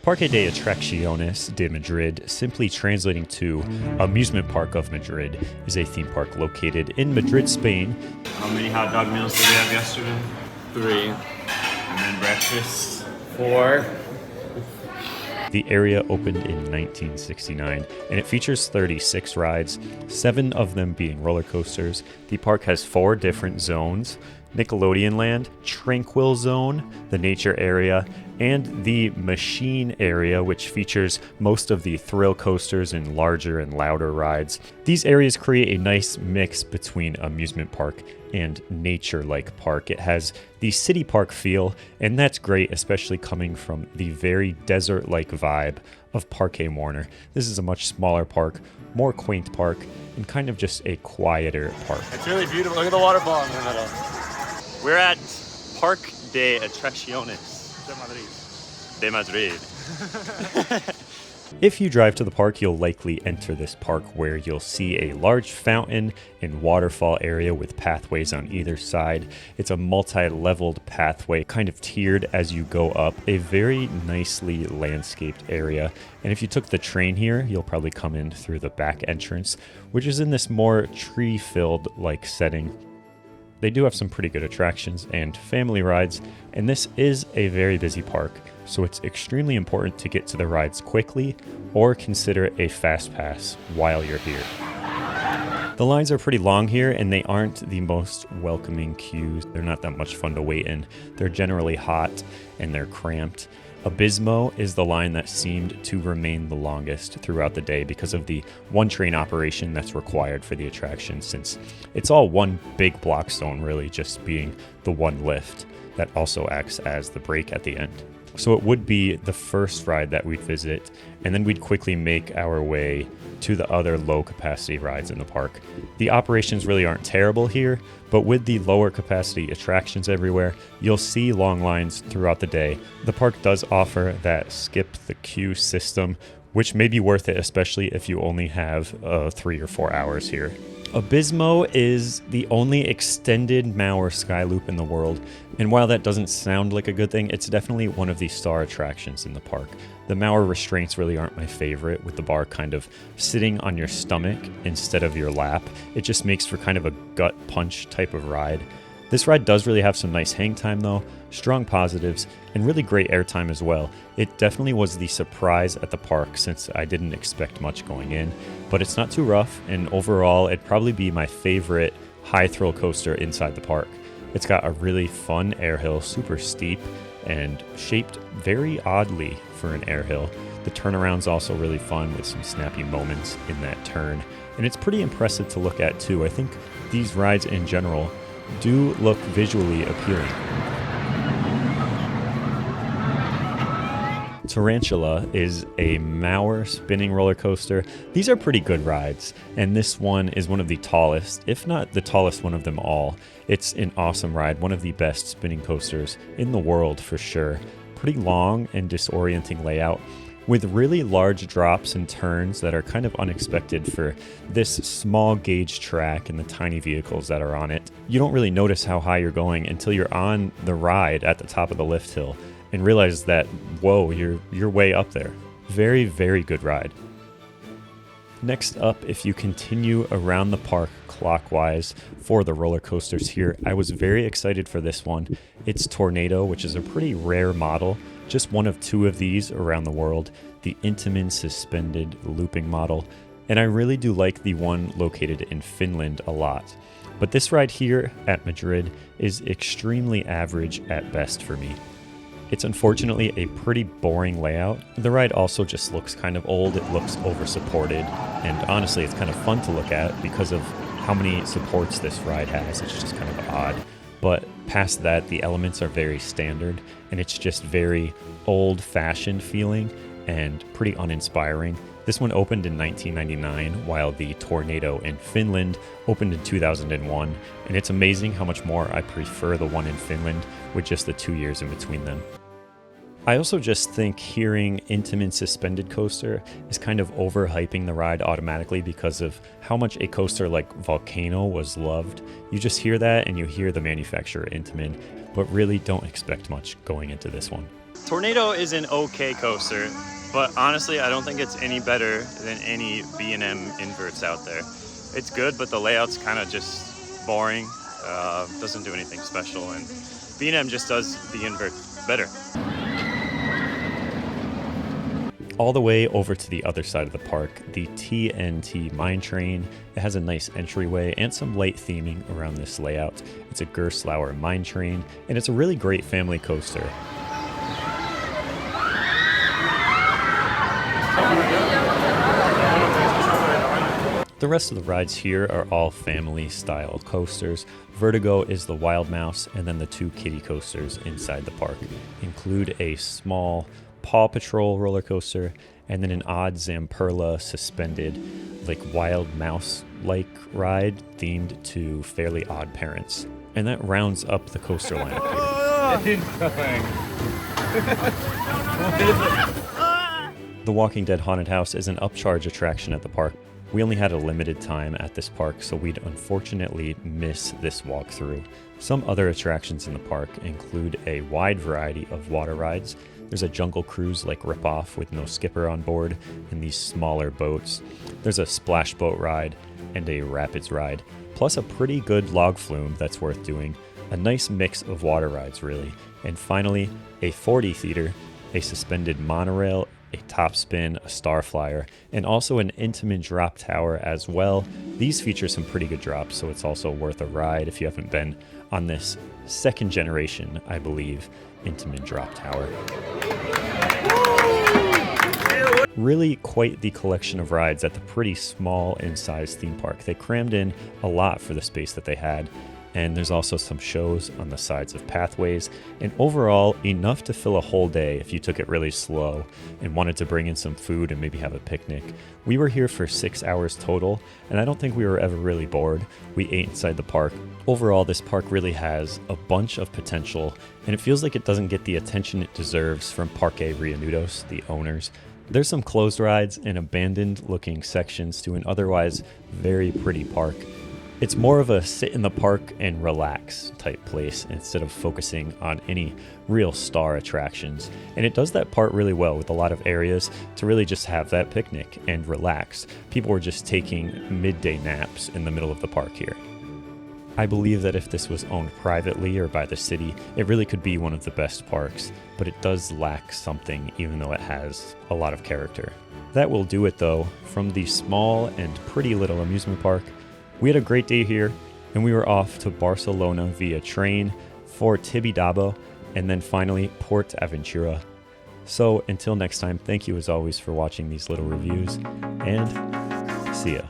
Parque de Attracciones de Madrid, simply translating to Amusement Park of Madrid, is a theme park located in Madrid, Spain. How many hot dog meals did we have yesterday? 3. And then breakfast? 4. The area opened in 1969, and it features 36 rides, 7 of them being roller coasters. The park has 4 different zones: Nickelodeon Land, Tranquil Zone, the nature area, and the machine area, which features most of the thrill coasters and larger and louder rides. These areas create a nice mix between amusement park and nature-like park. It has the city park feel, and that's great, especially coming from the very desert-like vibe of Parque Warner. This is a much smaller park, more quaint park, and kind of just a quieter park. It's really beautiful. Look at the waterfall in the middle. We're at Parque de Attracciones de Madrid. If you drive to the park, you'll likely enter this park where you'll see a large fountain and waterfall area with pathways on either side. It's a multi-leveled pathway, kind of tiered as you go up, a very nicely landscaped area. And if you took the train here, you'll probably come in through the back entrance, which is in this more tree-filled like setting. They do have some pretty good attractions and family rides, and this is a very busy park, so it's extremely important to get to the rides quickly or consider a fast pass while you're here. The lines are pretty long here, and they aren't the most welcoming queues. They're not that much fun to wait in. They're generally hot and they're cramped. ABISMO is the line that seemed to remain the longest throughout the day because of the one train operation that's required for the attraction, since it's all one big block zone, really just being the one lift that also acts as the brake at the end. So it would be the first ride that we'd visit, and then we'd quickly make our way to the other low capacity rides in the park. The operations really aren't terrible here, but with the lower capacity attractions everywhere, you'll see long lines throughout the day. The park does offer that skip the queue system, which may be worth it, especially if you only have 3 or 4 hours here. ABISMO is the only extended Maurer SkyLoop in the world, and while that doesn't sound like a good thing, it's definitely one of the star attractions in the park. The Maurer restraints really aren't my favorite, with the bar kind of sitting on your stomach instead of your lap. It just makes for kind of a gut punch type of ride. This ride does really have some nice hang time though, strong positives, and really great airtime as well. It definitely was the surprise at the park since I didn't expect much going in, but it's not too rough, and overall it'd probably be my favorite high thrill coaster inside the park. It's got a really fun air hill, super steep and shaped very oddly for an air hill. The turnaround's also really fun with some snappy moments in that turn, and it's pretty impressive to look at too. I think these rides in general do look visually appealing. Tarantula is a Maurer spinning roller coaster. These are pretty good rides, and this one is one of the tallest, if not the tallest one of them all. It's an awesome ride, one of the best spinning coasters in the world for sure. Pretty long and disorienting layout, with really large drops and turns that are kind of unexpected for this small gauge track and the tiny vehicles that are on it. You don't really notice how high you're going until you're on the ride at the top of the lift hill and realize that, whoa, you're way up there. Very, very good ride. Next up, if you continue around the park clockwise for the roller coasters here, I was very excited for this one. It's Tornado, which is a pretty rare model. Just one of 2 of these around the world, the Intamin suspended looping model, and I really do like the one located in Finland a lot. But this ride here at Madrid is extremely average at best for me. It's unfortunately a pretty boring layout. The ride also just looks kind of old, it looks over-supported, and honestly it's kind of fun to look at because of how many supports this ride has. It's just kind of odd. But past that, the elements are very standard, and it's just very old-fashioned feeling and pretty uninspiring. This one opened in 1999, while the Tornado in Finland opened in 2001, and it's amazing how much more I prefer the one in Finland with just the 2 years in between them. I also just think hearing Intamin suspended coaster is kind of overhyping the ride automatically because of how much a coaster like Volcano was loved. You just hear that and you hear the manufacturer Intamin, but really don't expect much going into this one. Tornado is an okay coaster, but honestly, I don't think it's any better than any B&M inverts out there. It's good, but the layout's kind of just boring. Doesn't do anything special, and B&M just does the invert better. All the way over to the other side of the park, the TNT mine train. It has a nice entryway and some light theming around this layout. It's a Gerstlauer mine train, and it's a really great family coaster. The rest of the rides here are all family-style coasters. Vertigo is the Wild Mouse, and then the two kiddie coasters inside the park include a small Paw Patrol roller coaster, and then an odd Zamperla suspended, like Wild Mouse-like ride themed to Fairly Odd Parents. And that rounds up the coaster lineup here. The Walking Dead Haunted House is an upcharge attraction at the park. We only had a limited time at this park, so we'd unfortunately miss this walkthrough. Some other attractions in the park include a wide variety of water rides. There's a jungle cruise like ripoff with no skipper on board and these smaller boats. There's a splash boat ride and a rapids ride, plus a pretty good log flume that's worth doing. A nice mix of water rides, really. And finally, a 4D theater, a suspended monorail, a top spin, a star flyer, and also an Intamin drop tower as well. These feature some pretty good drops, so it's also worth a ride if you haven't been on this second generation, I believe, Intamin drop tower. Really quite the collection of rides at the pretty small in size theme park. They crammed in a lot for the space that they had. And there's also some shows on the sides of pathways, and overall enough to fill a whole day if you took it really slow and wanted to bring in some food and maybe have a picnic. We were here for 6 hours total, and I don't think we were ever really bored. We ate inside the park. Overall, this park really has a bunch of potential, and it feels like it doesn't get the attention it deserves from Parque Reunidos, the owners. There's some closed rides and abandoned looking sections to an otherwise very pretty park. It's more of a sit in the park and relax type place instead of focusing on any real star attractions. And it does that part really well with a lot of areas to really just have that picnic and relax. People were just taking midday naps in the middle of the park here. I believe that if this was owned privately or by the city, it really could be one of the best parks, but it does lack something even though it has a lot of character. That will do it though from the small and pretty little amusement park. We had a great day here, and we were off to Barcelona via train for Tibidabo, and then finally Port Aventura. So until next time, thank you as always for watching these little reviews, and see ya.